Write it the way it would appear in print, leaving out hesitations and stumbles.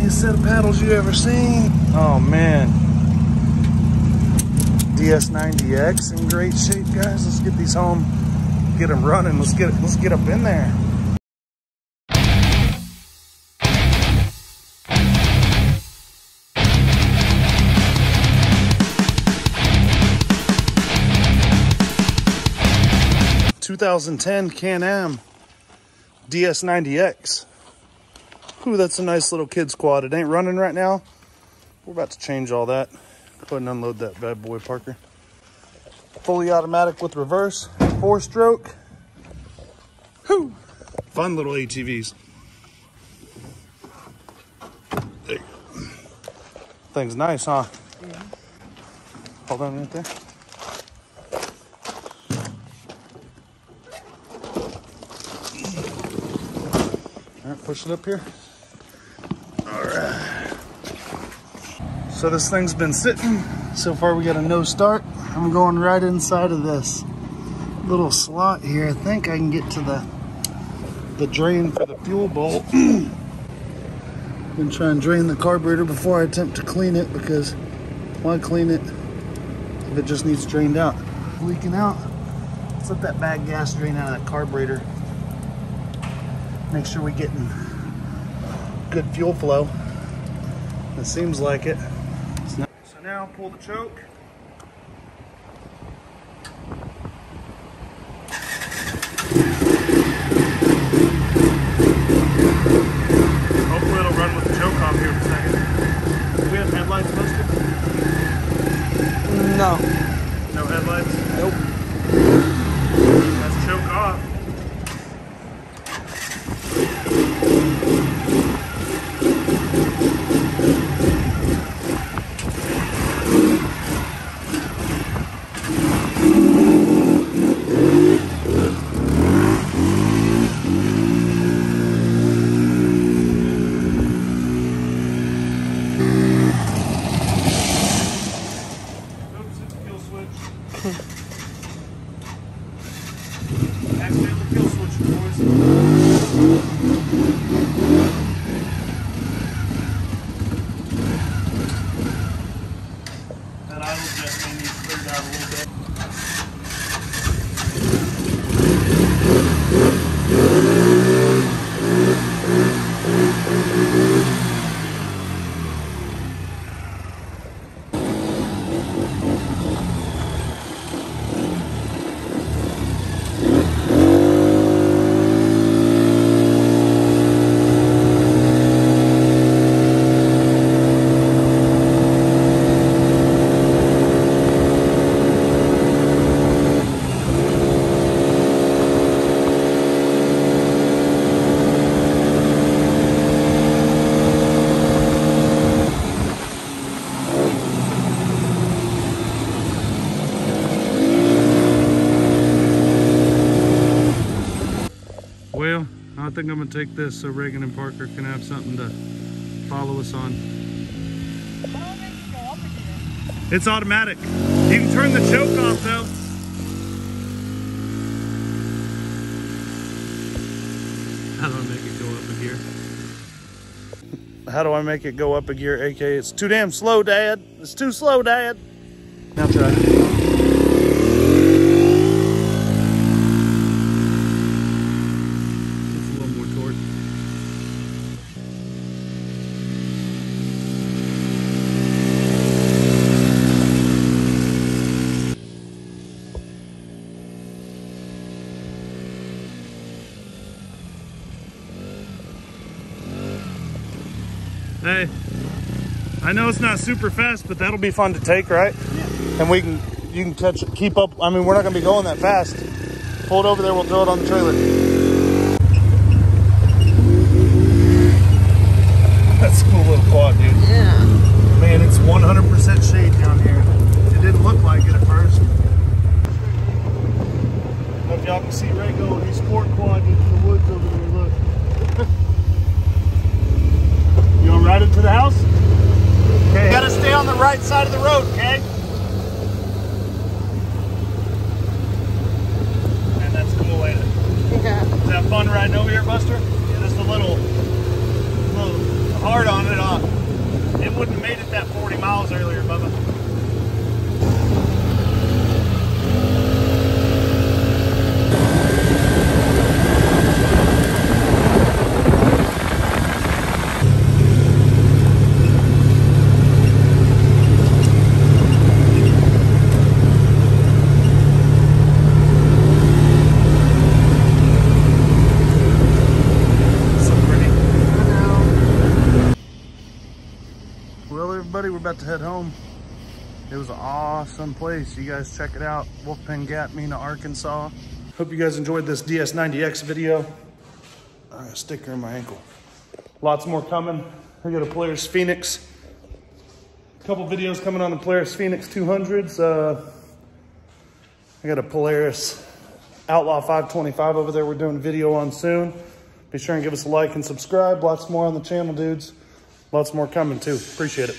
Easiest set of paddles you ever seen. Oh man. DS90X in great shape, guys. Let's get these home, get them running. Let's get up in there. (2010) CanAm DS90X. Ooh, that's a nice little kid squad. It ain't running right now. We're about to change all that. Go ahead and unload that bad boy, Parker. Fully automatic with reverse, 4-stroke. Whew. Fun little ATVs. There you go. Thing's nice, huh? Yeah. Hold on right there. All right, push it up here. All right. So this thing's been sitting. So far we got a no start. I'm going right inside of this little slot here. I think I can get to the drain for the fuel bolt. I'm gonna try and drain the carburetor before I attempt to clean it, because why clean it if it just needs drained out? Leaking out. Let's let that bad gas drain out of that carburetor. Make sure we're getting good fuel flow. It seems like it. So now pull the choke. Hopefully it'll run with the choke off here in a second. Do we have headlights listed? No. No headlights? Nope. That's choke off. Accidentally kill switch, boys. That idle jet may need cleared out a little bit. Well, I think I'm gonna take this so Reagan and Parker can have something to follow us on. It's automatic. You can turn the choke off though. How do I make it go up a gear? How do I make it go up a gear, aka it's too damn slow, Dad. It's too slow, Dad. Now try it. Hey, I know it's not super fast, but that'll be fun to take, right? Yeah. And you can keep up. I mean, we're not gonna be going that fast. Pull it over there, we'll throw it on the trailer. That's a cool little quad, dude. Yeah. Man, it's 100% shade down here. It didn't look like it at first. I don't know if y'all can see Ray going, he's sport quad into the woods over there, look. You want to ride it to the house? Okay. You gotta stay on the right side of the road, okay? Man, that's cool, ain't it? Yeah. Is that fun riding over here, Buster? Yeah, just a little hard on it. It wouldn't have made it that 40 miles earlier, Bubba. Well, everybody, we're about to head home. It was an awesome place. You guys check it out. Wolfpen Gap, Mena, Arkansas. Hope you guys enjoyed this DS90X video. I got a sticker in my ankle. Lots more coming. I got a Polaris Phoenix. A couple videos coming on the Polaris Phoenix 200s. I got a Polaris Outlaw 525 over there we're doing a video on soon. Be sure and give us a like and subscribe. Lots more on the channel, dudes. Lots more coming too. Appreciate it.